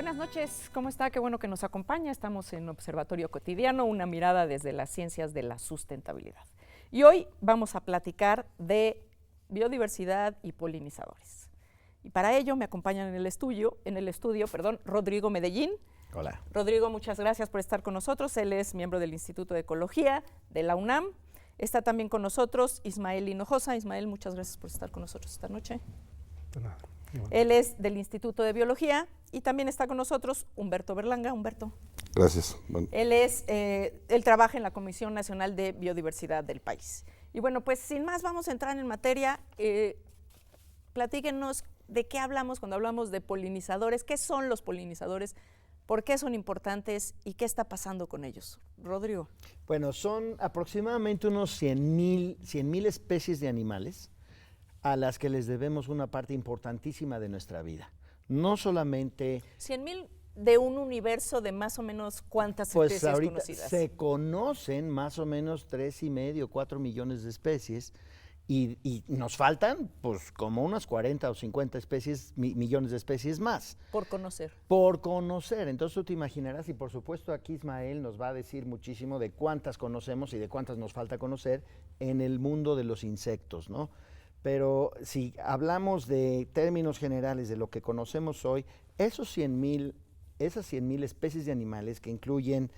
Buenas noches, ¿cómo está? Qué bueno que nos acompaña. Estamos en Observatorio Cotidiano, una mirada desde las ciencias de la sustentabilidad. Y hoy vamos a platicar de biodiversidad y polinizadores. Y para ello me acompañan en el estudio, Rodrigo Medellín. Hola. Rodrigo, muchas gracias por estar con nosotros. Él es miembro del Instituto de Ecología de la UNAM. Está también con nosotros Ismael Hinojosa. Ismael, muchas gracias por estar con nosotros esta noche. De nada. Él es del Instituto de Biología y también está con nosotros Humberto Berlanga. Humberto. Gracias. Bueno. Él trabaja en la Comisión Nacional de Biodiversidad del país. Y bueno, pues sin más vamos a entrar en materia. Platíquenos de qué hablamos cuando hablamos de polinizadores, qué son los polinizadores, por qué son importantes y qué está pasando con ellos. Rodrigo. Bueno, son aproximadamente unos 100,000 especies de animales a las que les debemos una parte importantísima de nuestra vida. No solamente... 100,000 de un universo de más o menos ¿cuántas especies ahorita conocidas? Se conocen más o menos 3,5, 4 millones de especies y nos faltan pues como unas 40 o 50 especies, millones de especies más. Por conocer. Por conocer. Entonces tú te imaginarás, y por supuesto aquí Ismael nos va a decir muchísimo de cuántas conocemos y de cuántas nos falta conocer en el mundo de los insectos, ¿no? Pero si hablamos de términos generales de lo que conocemos hoy, esas 100,000 especies de animales que incluyen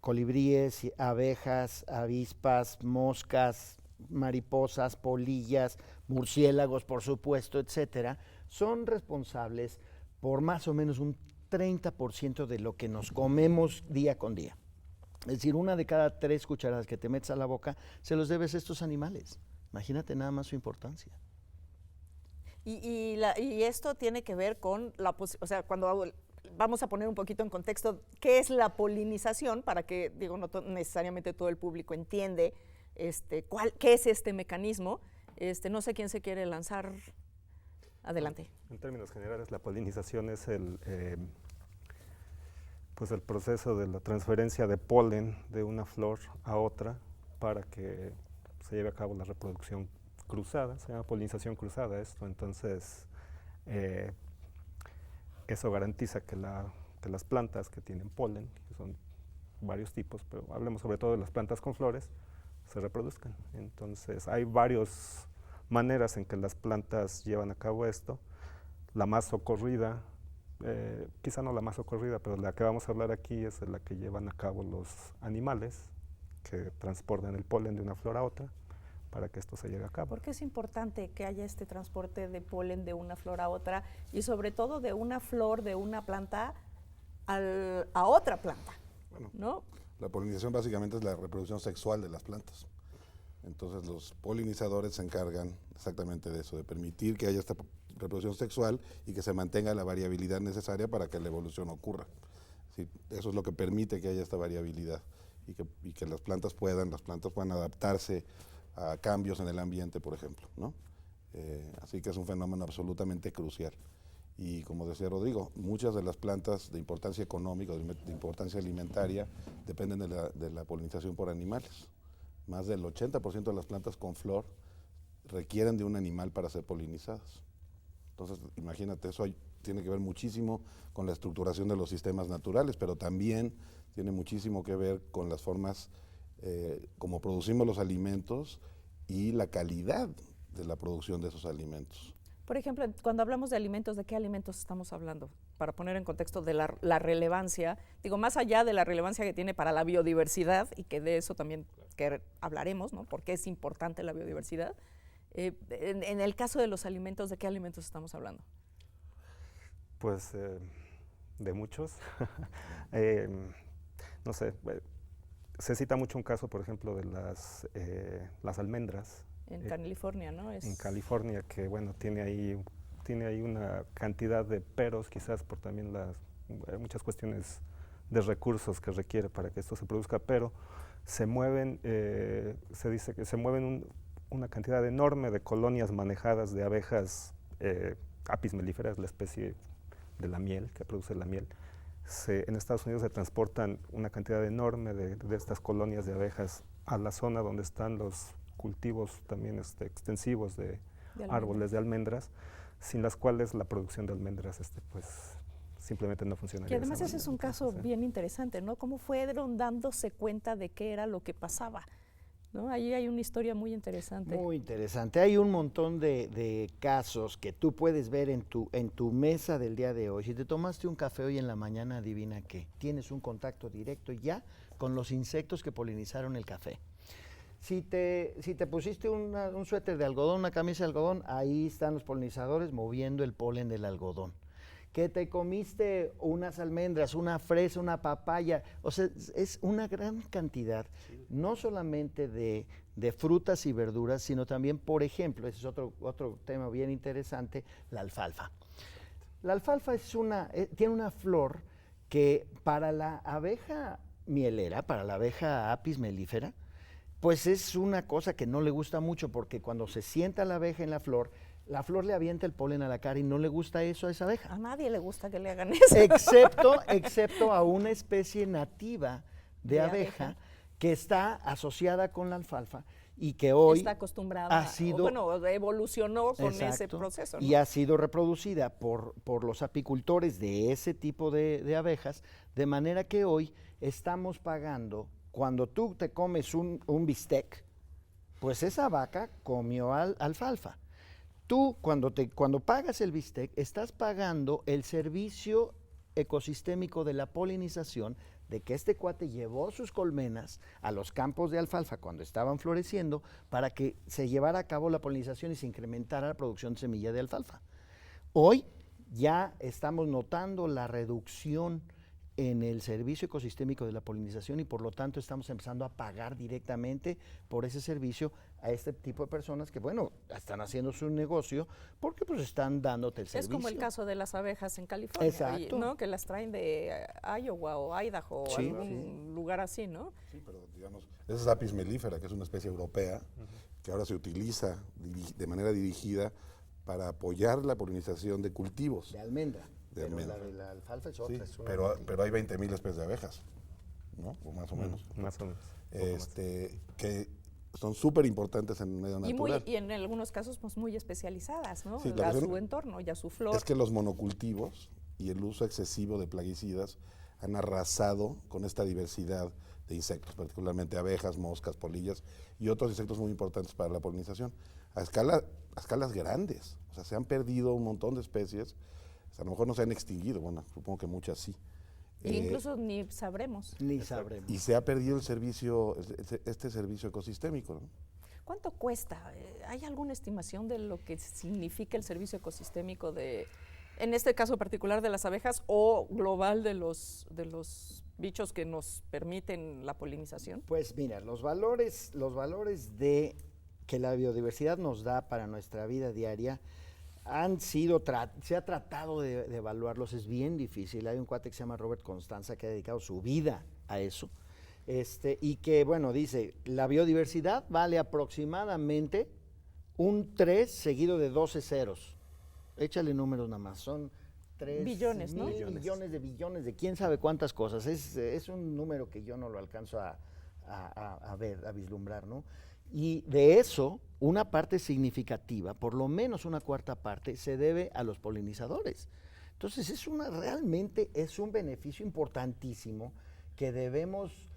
colibríes, abejas, avispas, moscas, mariposas, polillas, murciélagos, por supuesto, etcétera, son responsables por más o menos un 30% de lo que nos comemos día con día. Es decir, 1 de cada 3 cucharadas que te metes a la boca se los debes a estos animales. Imagínate nada más su importancia. Y esto tiene que ver con cuando vamos a poner un poquito en contexto qué es la polinización, para que, no necesariamente todo el público entiende qué es este mecanismo. No sé quién se quiere lanzar. Adelante. En términos generales, la polinización es el proceso de la transferencia de polen de una flor a otra para que se lleve a cabo la reproducción cruzada. Se llama polinización cruzada esto. Entonces eso garantiza que las plantas que tienen polen, que son varios tipos, pero hablemos sobre todo de las plantas con flores, se reproduzcan. Entonces hay varias maneras en que las plantas llevan a cabo esto. La más socorrida, quizá no la más socorrida, pero la que vamos a hablar aquí es de la que llevan a cabo los animales, que transportan el polen de una flor a otra para que esto se lleve a cabo. ¿Por qué es importante que haya este transporte de polen de una flor a otra y sobre todo de una flor, de una planta a otra planta? Bueno, ¿no? La polinización básicamente es la reproducción sexual de las plantas. Entonces los polinizadores se encargan exactamente de eso, de permitir que haya esta reproducción sexual y que se mantenga la variabilidad necesaria para que la evolución ocurra. ¿Sí? Eso es lo que permite que haya esta variabilidad y que las plantas puedan adaptarse a cambios en el ambiente, por ejemplo, ¿no? Así que es un fenómeno absolutamente crucial. Y como decía Rodrigo, muchas de las plantas de importancia económica, de importancia alimentaria, dependen de la polinización por animales. Más del 80% de las plantas con flor requieren de un animal para ser polinizadas. Entonces, imagínate, eso tiene que ver muchísimo con la estructuración de los sistemas naturales, pero también tiene muchísimo que ver con las formas como producimos los alimentos y la calidad de la producción de esos alimentos. Por ejemplo, cuando hablamos de alimentos, ¿de qué alimentos estamos hablando? Para poner en contexto de la relevancia, más allá de la relevancia que tiene para la biodiversidad, y que de eso también que hablaremos, ¿no? ¿Por qué es importante la biodiversidad? En el caso de los alimentos, ¿de qué alimentos estamos hablando? Pues de muchos. No sé, se cita mucho un caso, por ejemplo, de las almendras. En California, ¿no? En California, que bueno, tiene ahí una cantidad de peros, quizás por también muchas cuestiones de recursos que requiere para que esto se produzca, pero se dice que se mueven una cantidad enorme de colonias manejadas de abejas Apis mellifera, la especie de la miel, que produce la miel. En Estados Unidos se transportan una cantidad enorme de estas colonias de abejas a la zona donde están los cultivos también extensivos de árboles de almendras, sin las cuales la producción de almendras pues simplemente no funcionaría. Que de además esa ese es manera. un caso Sí. bien interesante, ¿no? Cómo fueron dándose cuenta de qué era lo que pasaba, ¿no? Ahí hay una historia muy interesante. Muy interesante. Hay un montón de casos que tú puedes ver en tu mesa del día de hoy. Si te tomaste un café hoy en la mañana, adivina qué. Tienes un contacto directo ya con los insectos que polinizaron el café. Si te pusiste un suéter de algodón, una camisa de algodón, ahí están los polinizadores moviendo el polen del algodón. Que te comiste unas almendras, una fresa, una papaya, o sea, es una gran cantidad, no solamente de frutas y verduras, sino también, por ejemplo, ese es otro tema bien interesante, la alfalfa. La alfalfa tiene una flor que para la abeja mielera, para la abeja Apis mellifera, pues es una cosa que no le gusta mucho porque cuando se sienta la abeja en la flor le avienta el polen a la cara y no le gusta eso a esa abeja. A nadie le gusta que le hagan eso. Excepto a una especie nativa de abeja que está asociada con la alfalfa y que hoy está acostumbrada, evolucionó con ese proceso, ¿no? Y ha sido reproducida por los apicultores de ese tipo de abejas, de manera que hoy estamos pagando, cuando tú te comes un bistec, pues esa vaca comió alfalfa. Tú, cuando pagas el bistec, estás pagando el servicio ecosistémico de la polinización, de que este cuate llevó sus colmenas a los campos de alfalfa cuando estaban floreciendo para que se llevara a cabo la polinización y se incrementara la producción de semilla de alfalfa. Hoy ya estamos notando la reducción en el servicio ecosistémico de la polinización y por lo tanto estamos empezando a pagar directamente por ese servicio a este tipo de personas que, bueno, están haciendo su negocio porque pues están dándote el servicio. Es como el caso de las abejas en California, exacto, ¿no? Que las traen de Iowa o Idaho o algún lugar así, ¿no? Sí, pero digamos, esa es Apis mellifera, que es una especie europea que ahora se utiliza de manera dirigida para apoyar la polinización de cultivos. De almendra. De almendra. La de la alfalfa es otra. Sí, pero hay 20,000 especies de abejas, ¿no? O más o menos. Más o menos. Que son súper importantes en el medio natural. Y en algunos casos pues muy especializadas, ¿no? Sí, a su entorno y a su flor. Es que los monocultivos y el uso excesivo de plaguicidas han arrasado con esta diversidad de insectos, particularmente abejas, moscas, polillas y otros insectos muy importantes para la polinización. A escalas grandes, o sea, se han perdido un montón de especies. A lo mejor no se han extinguido, bueno, supongo que muchas sí. E incluso ni sabremos. Y se ha perdido el servicio, este servicio ecosistémico, ¿no? ¿Cuánto cuesta? ¿Hay alguna estimación de lo que significa el servicio ecosistémico en este caso particular de las abejas o global de los bichos que nos permiten la polinización? Pues mira, los valores de que la biodiversidad nos da para nuestra vida diaria se ha tratado de evaluarlos, es bien difícil. Hay un cuate que se llama Robert Constanza que ha dedicado su vida a eso, y que, bueno, dice, la biodiversidad vale aproximadamente un 3 seguido de 12 ceros. Échale números nada más, son 3 billones, ¿no? millones de billones de quién sabe cuántas cosas. Es un número que yo no lo alcanzo a ver, a vislumbrar, ¿no? Y de eso, una parte significativa, por lo menos una cuarta parte, se debe a los polinizadores. Entonces, realmente es un beneficio importantísimo que debemos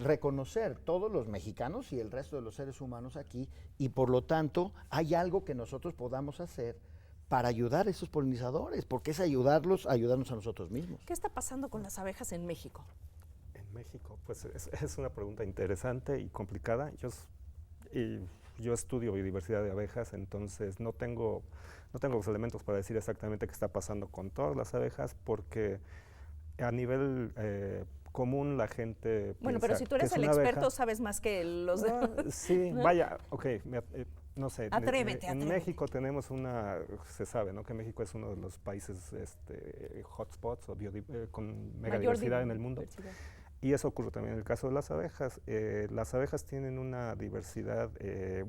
reconocer todos los mexicanos y el resto de los seres humanos aquí, y por lo tanto, hay algo que nosotros podamos hacer para ayudar a esos polinizadores, porque es ayudarnos a nosotros mismos. ¿Qué está pasando con las abejas en México? En México, pues es una pregunta interesante y complicada. Yo estudio biodiversidad de abejas, entonces no tengo los elementos para decir exactamente qué está pasando con todas las abejas, porque a nivel común la gente bueno, pero si tú eres el experto, sabes más que los demás. Sí, ¿no? vaya, ok, no sé. Atrévete. En México tenemos se sabe, ¿no? Que México es uno de los países hotspots o con megadiversidad en el mundo. Y eso ocurre también en el caso de las abejas. Las abejas tienen una diversidad,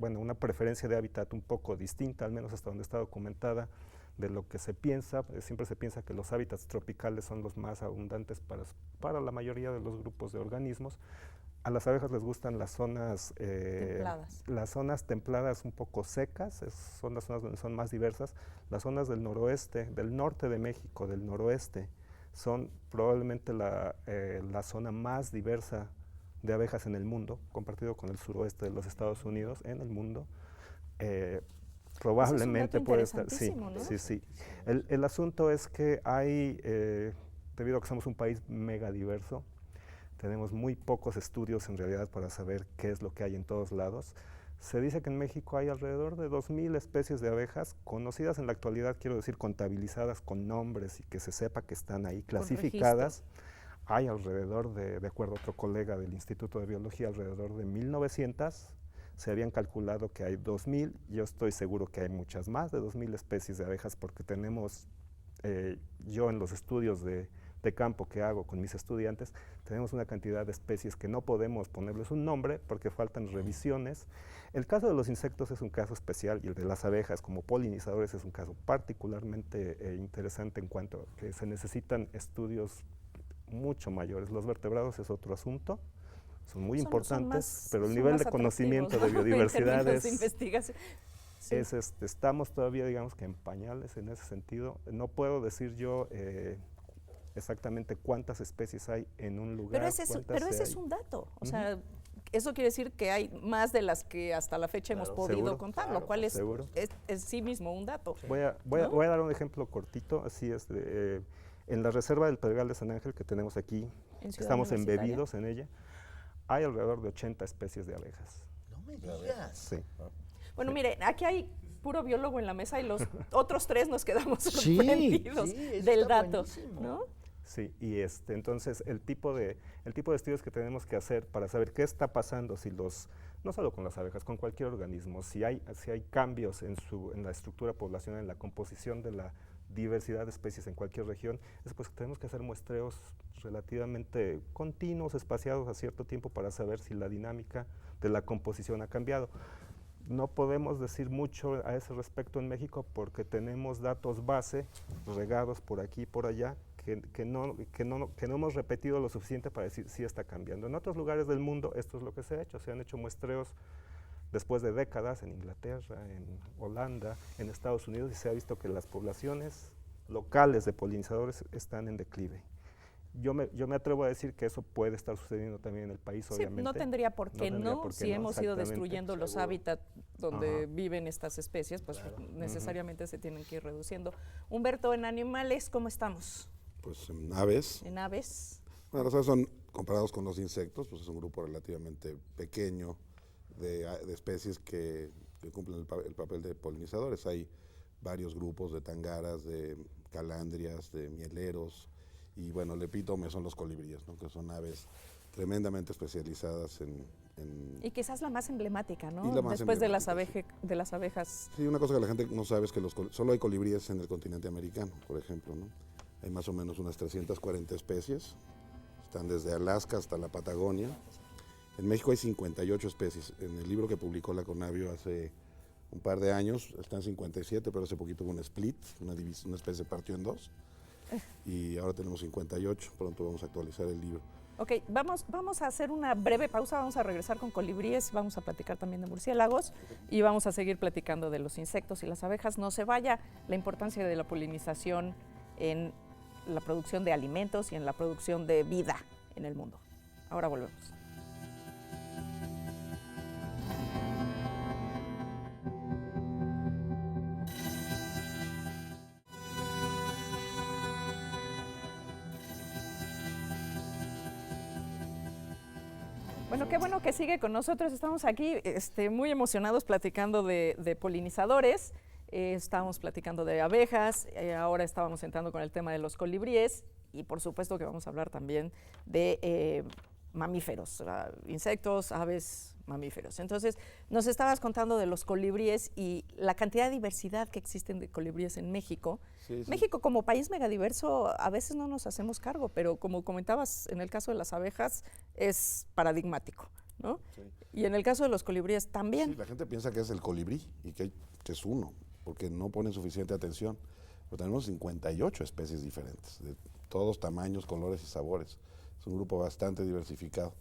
una preferencia de hábitat un poco distinta, al menos hasta donde está documentada, de lo que se piensa. Siempre se piensa que los hábitats tropicales son los más abundantes para la mayoría de los grupos de organismos. A las abejas les gustan las zonas templadas. Las zonas templadas un poco secas, son las zonas donde son más diversas. Las zonas del noroeste, del norte de México, del noroeste, son probablemente la zona más diversa de abejas en el mundo, compartido con el suroeste de los Estados Unidos en el mundo. Probablemente puede estar. Sí, ¿no? sí, sí. El asunto es que hay, debido a que somos un país mega diverso, tenemos muy pocos estudios en realidad para saber qué es lo que hay en todos lados. Se dice que en México hay alrededor de 2.000 especies de abejas conocidas en la actualidad, quiero decir, contabilizadas con nombres y que se sepa que están ahí clasificadas. Hay alrededor de acuerdo a otro colega del Instituto de Biología, alrededor de 1.900. Se habían calculado que hay 2.000. Yo estoy seguro que hay muchas más de 2.000 especies de abejas porque tenemos, yo en los estudios de campo que hago con mis estudiantes, tenemos una cantidad de especies que no podemos ponerles un nombre porque faltan revisiones. El caso de los insectos es un caso especial y el de las abejas como polinizadores es un caso particularmente interesante en cuanto a que se necesitan estudios mucho mayores. Los vertebrados es otro asunto, son muy importantes, pero el nivel de conocimiento de biodiversidad es, sí. Estamos todavía, digamos que en pañales en ese sentido. No puedo decir yo exactamente cuántas especies hay en un lugar. Pero ese es un dato, o sea, eso quiere decir que hay más de las que hasta la fecha hemos podido contar, lo cual es sí mismo un dato. Voy a dar un ejemplo cortito, así es, en la reserva del Pedregal de San Ángel que tenemos aquí, estamos embebidos en ella, hay alrededor de 80 especies de abejas. No me digas. Sí. Bueno, mire, aquí hay puro biólogo en la mesa y los otros tres nos quedamos sorprendidos del dato, ¿no? Sí, y entonces el tipo de estudios que tenemos que hacer para saber qué está pasando, no solo con las abejas, con cualquier organismo, si hay cambios en la estructura poblacional, en la composición de la diversidad de especies en cualquier región, es pues que tenemos que hacer muestreos relativamente continuos, espaciados a cierto tiempo para saber si la dinámica de la composición ha cambiado. No podemos decir mucho a ese respecto en México porque tenemos datos base regados por aquí y por allá que no hemos repetido lo suficiente para decir si está cambiando. En otros lugares del mundo esto es lo que se ha hecho, se han hecho muestreos después de décadas en Inglaterra, en Holanda, en Estados Unidos, y se ha visto que las poblaciones locales de polinizadores están en declive. Yo me atrevo a decir que eso puede estar sucediendo también en el país, obviamente. No tendría por qué no, si hemos ido destruyendo los hábitats donde viven estas especies, pues necesariamente se tienen que ir reduciendo. Humberto, en animales, ¿cómo estamos? Pues en aves. En aves. Bueno, las aves son, comparados con los insectos, pues es un grupo relativamente pequeño de especies que cumplen el papel de polinizadores. Hay varios grupos de tangaras, de calandrias, de mieleros, y bueno, el epítome son los colibríes, ¿no? Que son aves tremendamente especializadas en y quizás la más emblemática, ¿no? Después de las abejas. Sí, una cosa que la gente no sabe es que solo hay colibríes en el continente americano, por ejemplo, ¿no? Hay más o menos unas 340 especies, están desde Alaska hasta la Patagonia. En México hay 58 especies. En el libro que publicó la Conavio hace un par de años están 57, pero hace poquito hubo un split, una especie se partió en dos. Y ahora tenemos 58, pronto vamos a actualizar el libro. Ok, vamos a hacer una breve pausa, vamos a regresar con colibríes, vamos a platicar también de murciélagos y vamos a seguir platicando de los insectos y las abejas. No se vaya, la importancia de la polinización en la producción de alimentos y en la producción de vida en el mundo. Ahora volvemos. Bueno, qué bueno que sigue con nosotros. Estamos aquí muy emocionados platicando de polinizadores. Estábamos platicando de abejas, ahora estábamos entrando con el tema de los colibríes y por supuesto que vamos a hablar también de mamíferos, insectos, aves, mamíferos. Entonces, nos estabas contando de los colibríes y la cantidad de diversidad que existen de colibríes en México. Sí. México, como país megadiverso, a veces no nos hacemos cargo, pero como comentabas, en el caso de las abejas es paradigmático, ¿no? Sí. Y en el caso de los colibríes también. Sí, la gente piensa que es el colibrí y que es uno, porque no ponen suficiente atención. Pero tenemos 58 especies diferentes, de todos tamaños, colores y sabores. Es un grupo bastante diversificado.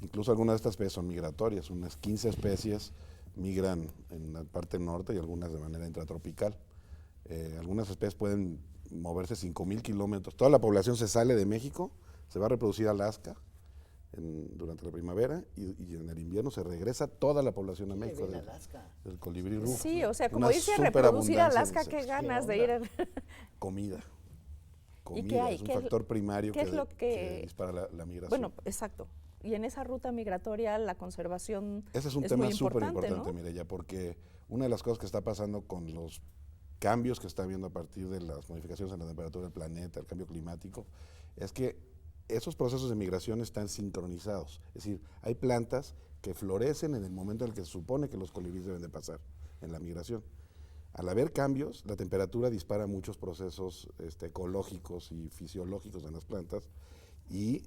Incluso algunas de estas especies son migratorias, unas 15 especies migran en la parte norte y algunas de manera intratropical. Algunas especies pueden moverse 5,000 kilómetros. Toda la población se sale de México, se va a reproducir a Alaska durante la primavera y en el invierno se regresa toda la población a México del colibrí rojo. Sí, o sea, como Una dice, reproducir superabundancia Alaska, de qué insectos. ganas de ir. Comida. ¿Y qué hay? Es un factor primario qué es lo que dispara la migración. Bueno, exacto. Y en esa ruta migratoria la conservación ese es un es tema muy súper importante, importante, ¿no? Mireya, porque una de las cosas que está pasando con los cambios que está habiendo a partir de las modificaciones en la temperatura del planeta, el cambio climático, es que esos procesos de migración están sincronizados. Es decir, hay plantas que florecen en el momento en el que se supone que los colibríes deben de pasar en la migración. Al haber cambios, la temperatura dispara muchos procesos ecológicos y fisiológicos en las plantas y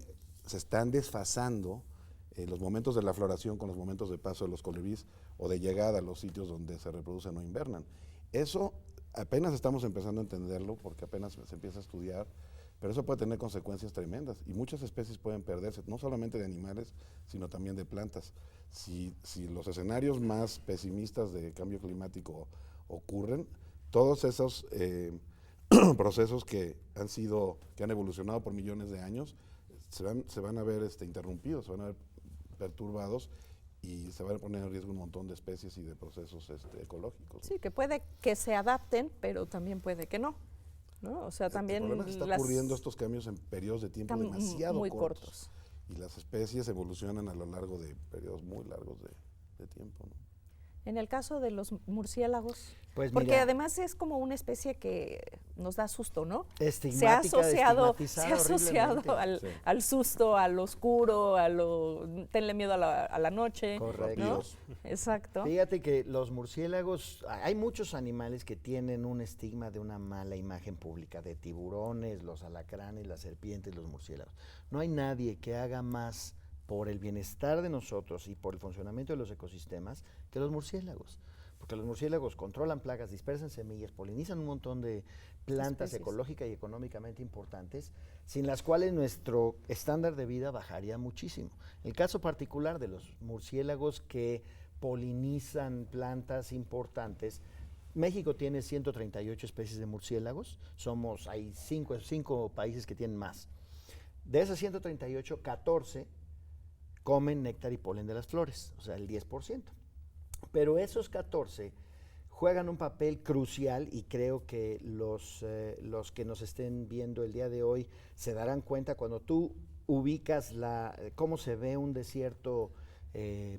se están desfasando los momentos de la floración con los momentos de paso de los colibríes o de llegada a los sitios donde se reproducen o invernan. Eso apenas estamos empezando a entenderlo porque apenas se empieza a estudiar, pero eso puede tener consecuencias tremendas y muchas especies pueden perderse, no solamente de animales, sino también de plantas. Si los escenarios más pesimistas de cambio climático ocurren, todos esos procesos que han evolucionado por millones de años, se van a ver interrumpidos, se van a ver perturbados y se van a poner en riesgo un montón de especies y de procesos ecológicos. Sí, que puede que se adapten, pero también puede que no. ¿No? O sea, también el problema es que está ocurriendo estos cambios en periodos de tiempo demasiado muy cortos. Y las especies evolucionan a lo largo de periodos muy largos de tiempo, ¿no? En el caso de los murciélagos, Pues porque mira, además es como una especie que nos da susto, ¿no? Se ha asociado horriblemente. al susto, al oscuro, tenle miedo a la noche. Correcto. ¿no? Exacto. Fíjate que los murciélagos, hay muchos animales que tienen un estigma de una mala imagen pública, de tiburones, los alacranes, las serpientes, los murciélagos. No hay nadie que haga más por el bienestar de nosotros y por el funcionamiento de los ecosistemas que los murciélagos. Porque los murciélagos controlan plagas, dispersan semillas, polinizan un montón de plantas especies ecológica y económicamente importantes, sin las cuales nuestro estándar de vida bajaría muchísimo. El caso particular de los murciélagos que polinizan plantas importantes, México tiene 138 especies de murciélagos, hay cinco países que tienen más. De esas 138, 14 comen néctar y polen de las flores, o sea, el 10%. Pero esos 14 juegan un papel crucial y creo que los que nos estén viendo el día de hoy se darán cuenta cuando tú ubicas cómo se ve un desierto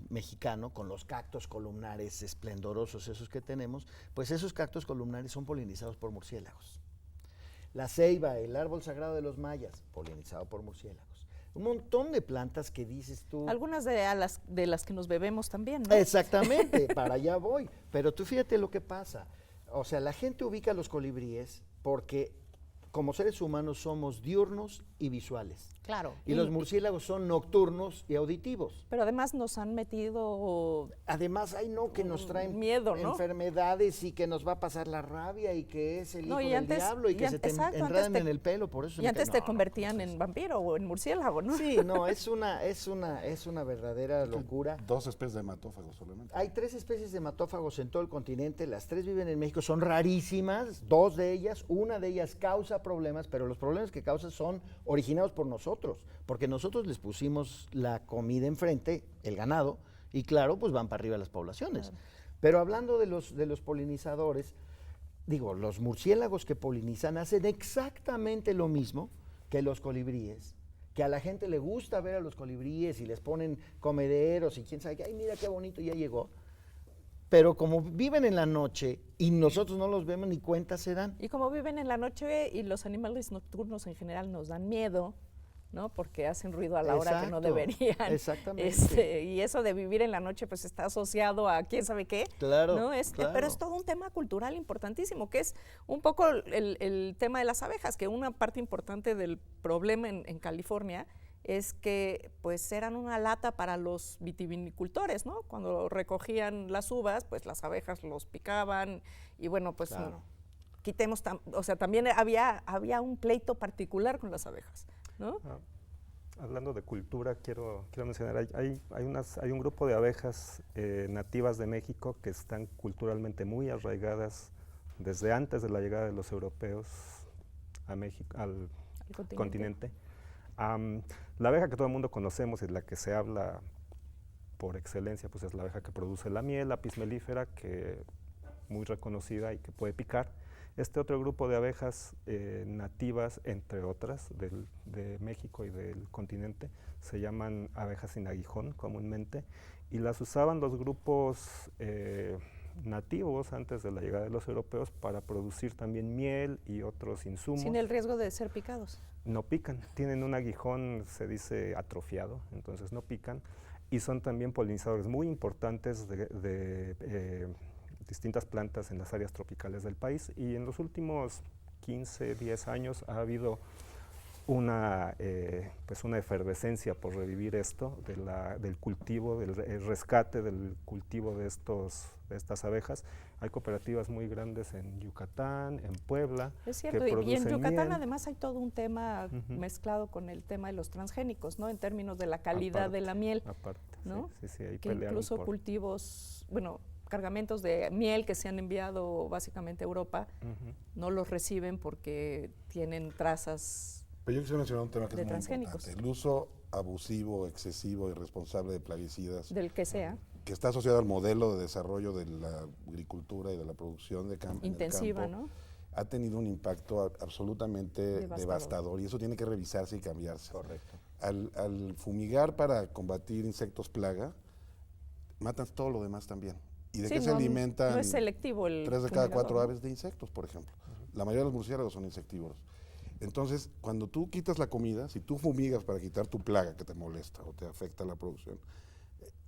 mexicano con los cactos columnares esplendorosos esos que tenemos, pues esos cactos columnares son polinizados por murciélagos. La ceiba, el árbol sagrado de los mayas, polinizado por murciélagos. Un montón de plantas que dices tú. Algunas de las que nos bebemos también, ¿no? Exactamente, para allá voy. Pero tú fíjate lo que pasa. O sea, la gente ubica los colibríes porque como seres humanos somos diurnos y visuales. Claro. Y los murciélagos son nocturnos y auditivos. Pero además nos han metido Además, que nos traen miedo, ¿no? enfermedades y que nos va a pasar la rabia y que es el hijo y del antes, diablo y que se te enredan en el pelo, por eso. Y antes te convertían en vampiro o en murciélago, ¿no? Sí, no, es una verdadera locura. 2 especies de hematófagos solamente. Hay 3 especies de hematófagos en todo el continente, las 3 viven en México, son rarísimas, 2 de ellas, una de ellas causa problemas, pero los problemas que causa son originados por nosotros, porque nosotros les pusimos la comida enfrente, el ganado, y claro, pues van para arriba las poblaciones. Claro. Pero hablando de los polinizadores, los murciélagos que polinizan hacen exactamente lo mismo que los colibríes, que a la gente le gusta ver a los colibríes y les ponen comederos y quién sabe qué, ay, mira qué bonito, ya llegó. Pero como viven en la noche y nosotros no los vemos ni cuenta se dan. Y como viven en la noche y los animales nocturnos en general nos dan miedo, ¿no? Porque hacen ruido a la hora que no deberían. Exactamente. Y eso de vivir en la noche pues está asociado a quién sabe qué. Claro, ¿no? claro. Pero es todo un tema cultural importantísimo, que es un poco el tema de las abejas, que una parte importante del problema en California es que pues eran una lata para los vitivinicultores, ¿no? Cuando recogían las uvas, pues las abejas los picaban y bueno, pues claro. quitemos, o sea, también había un pleito particular con las abejas, ¿no? Hablando de cultura, quiero mencionar, hay un grupo de abejas nativas de México que están culturalmente muy arraigadas desde antes de la llegada de los europeos, a México, al El continente. La abeja que todo el mundo conocemos y la que se habla por excelencia, pues es la abeja que produce la miel, Apis mellifera, que muy reconocida y que puede picar. Este otro grupo de abejas nativas, entre otras, de México y del continente, se llaman abejas sin aguijón comúnmente, y las usaban los grupos nativos antes de la llegada de los europeos para producir también miel y otros insumos. Sin el riesgo de ser picados. No pican, tienen un aguijón, se dice atrofiado, entonces no pican, y son también polinizadores muy importantes de distintas plantas en las áreas tropicales del país, y en los últimos 15, 10 años ha habido una efervescencia por revivir esto del cultivo, del rescate del cultivo de estas abejas. Hay cooperativas muy grandes en Yucatán, en Puebla. Es cierto, que y en Yucatán miel. además hay todo un tema mezclado con el tema de los transgénicos, ¿no? En términos de la calidad de la miel, Aparte, ¿no? sí, ahí Que pelearon incluso por- cultivos, bueno, cargamentos de miel que se han enviado básicamente a Europa, no los reciben porque tienen trazas. Pero yo quisiera mencionar un tema que De es muy transgénicos. importante. El uso abusivo, excesivo, irresponsable de plaguicidas, Del que sea, que está asociado al modelo de desarrollo de la agricultura y de la producción de campo. intensiva, ¿no? Ha tenido un impacto absolutamente devastador, y eso tiene que revisarse y cambiarse. Correcto. Al fumigar para combatir insectos plaga, matan todo lo demás también. ¿Y de Sí, qué se alimentan? No es selectivo el 3 de cada 4 fumigador, ¿no? aves de insectos, por ejemplo. La mayoría de los murciélagos son insectívoros. Entonces, cuando tú quitas la comida, si tú fumigas para quitar tu plaga que te molesta o te afecta la producción,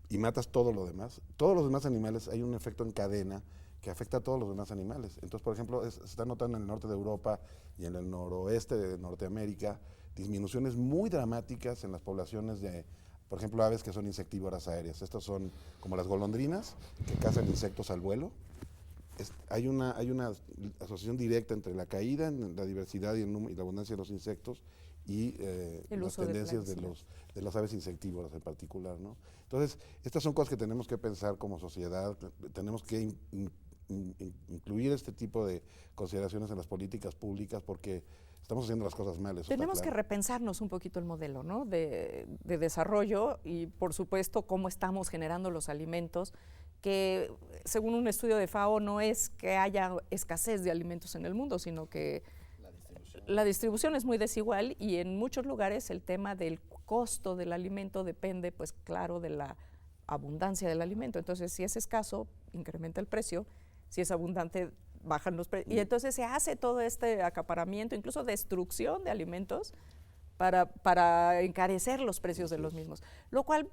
y matas todo lo demás, todos los demás animales, hay un efecto en cadena que afecta a todos los demás animales. Entonces, por ejemplo, se está notando en el norte de Europa y en el noroeste de Norteamérica disminuciones muy dramáticas en las poblaciones de, por ejemplo, aves que son insectívoras aéreas. Estas son como las golondrinas, que cazan insectos al vuelo. Hay una asociación directa entre la caída en la diversidad y la abundancia de los insectos y El las uso de tendencias plaguicidas. de las aves insectívoras en particular, ¿no? Entonces, estas son cosas que tenemos que pensar como sociedad, tenemos que incluir este tipo de consideraciones en las políticas públicas, porque estamos haciendo las cosas mal. Eso está Tenemos que claro. repensarnos un poquito el modelo, ¿no? de desarrollo y, por supuesto, cómo estamos generando los alimentos, que según un estudio de FAO no es que haya escasez de alimentos en el mundo, sino que la distribución es muy desigual, y en muchos lugares el tema del costo del alimento depende, pues claro, de la abundancia del alimento. Entonces, si es escaso, incrementa el precio; si es abundante, bajan los precios. Y entonces se hace todo este acaparamiento, incluso destrucción de alimentos, para encarecer los precios de los mismos. Lo cual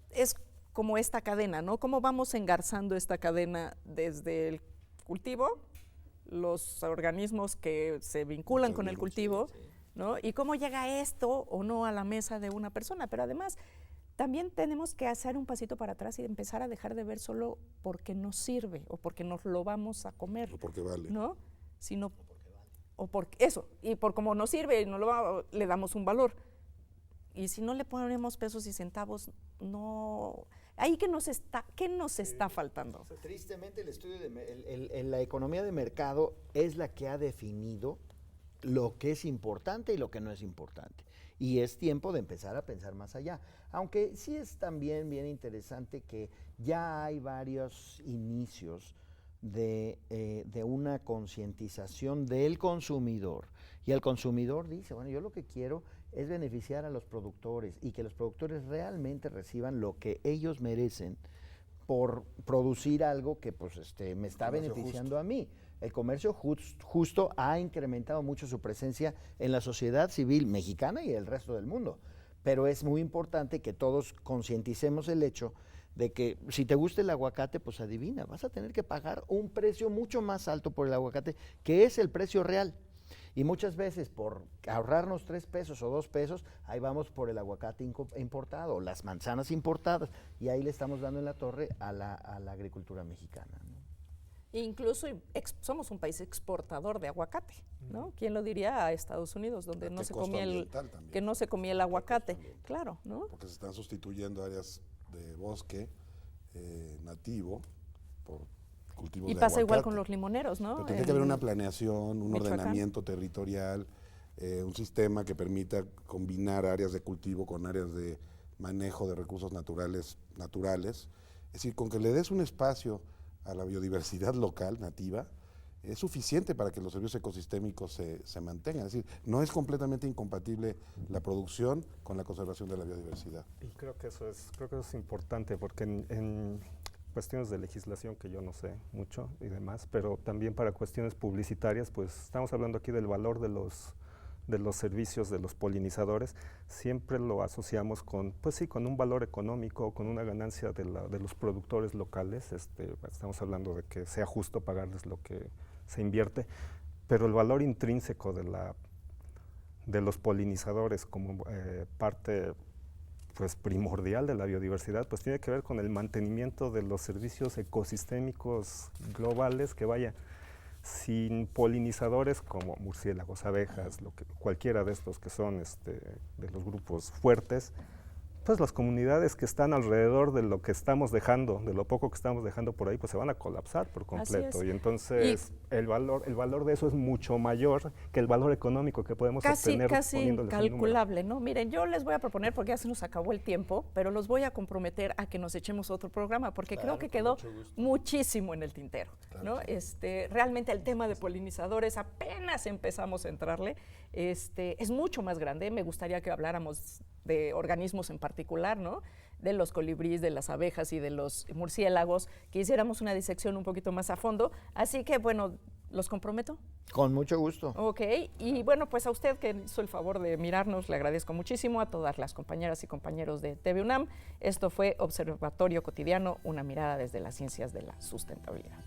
es como esta cadena, ¿no? ¿Cómo vamos engarzando esta cadena desde el cultivo, los organismos que se vinculan con el cultivo, ¿no? Y cómo llega esto o no a la mesa de una persona? Pero además, también tenemos que hacer un pasito para atrás y empezar a dejar de ver solo porque nos sirve o porque nos lo vamos a comer, O porque vale. ¿no? Sino o porque eso, y por cómo nos sirve, le damos un valor. Y si no le ponemos pesos y centavos, no. Ahí ¿qué nos está faltando? O sea, tristemente el estudio la economía de mercado es la que ha definido lo que es importante y lo que no es importante. Y es tiempo de empezar a pensar más allá. Aunque sí es también bien interesante que ya hay varios inicios de una concientización del consumidor. Y el consumidor dice, bueno, yo lo que quiero es beneficiar a los productores y que los productores realmente reciban lo que ellos merecen por producir algo que pues me está beneficiando a mí. El comercio justo ha incrementado mucho su presencia en la sociedad civil mexicana y el resto del mundo. Pero es muy importante que todos concienticemos el hecho de que si te gusta el aguacate, pues adivina, vas a tener que pagar un precio mucho más alto por el aguacate, que es el precio real. Y muchas veces por ahorrarnos 3 pesos o 2 pesos, ahí vamos por el aguacate importado, las manzanas importadas, y ahí le estamos dando en la torre a la agricultura mexicana, ¿no? Incluso somos un país exportador de aguacate, ¿no? ¿Quién lo diría a Estados Unidos, donde no se comía el aguacate? Claro, ¿no? Porque se están sustituyendo áreas de bosque nativo por cultivos Y de pasa igual aguacate. con los limoneros, ¿no? Pero tendría que haber una planeación, un Michoacán. ordenamiento territorial, un sistema que permita combinar áreas de cultivo con áreas de manejo de recursos naturales. Es decir, con que le des un espacio a la biodiversidad local, nativa, es suficiente para que los servicios ecosistémicos se mantengan. Es decir, no es completamente incompatible la producción con la conservación de la biodiversidad. Y creo que eso es importante, porque en cuestiones de legislación, que yo no sé mucho y demás, pero también para cuestiones publicitarias, pues estamos hablando aquí del valor de los servicios de los polinizadores, siempre lo asociamos con, pues sí, con un valor económico, con una ganancia de los productores locales. Estamos hablando de que sea justo pagarles lo que se invierte, pero el valor intrínseco de los polinizadores como parte pues primordial de la biodiversidad, pues tiene que ver con el mantenimiento de los servicios ecosistémicos globales, que vaya, sin polinizadores como murciélagos, abejas, cualquiera de estos que son de los grupos fuertes, pues las comunidades que están alrededor de lo que estamos dejando, de lo poco que estamos dejando por ahí, pues se van a colapsar por completo. Y entonces el valor de eso es mucho mayor que el valor económico que podemos obtener Casi poniéndoles un calculable, ¿no? Miren, yo les voy a proponer, porque ya se nos acabó el tiempo, pero los voy a comprometer a que nos echemos otro programa, porque creo que quedó muchísimo en el tintero, ¿no? Realmente el tema de polinizadores apenas empezamos a entrarle, es mucho más grande. Me gustaría que habláramos de organismos en particular, ¿no? De los colibríes, de las abejas y de los murciélagos, que hiciéramos una disección un poquito más a fondo. Así que, bueno, ¿los comprometo? Con mucho gusto. Ok, y bueno, pues a usted que hizo el favor de mirarnos, le agradezco muchísimo, a todas las compañeras y compañeros de TV UNAM. Esto fue Observatorio Cotidiano, una mirada desde las ciencias de la sustentabilidad.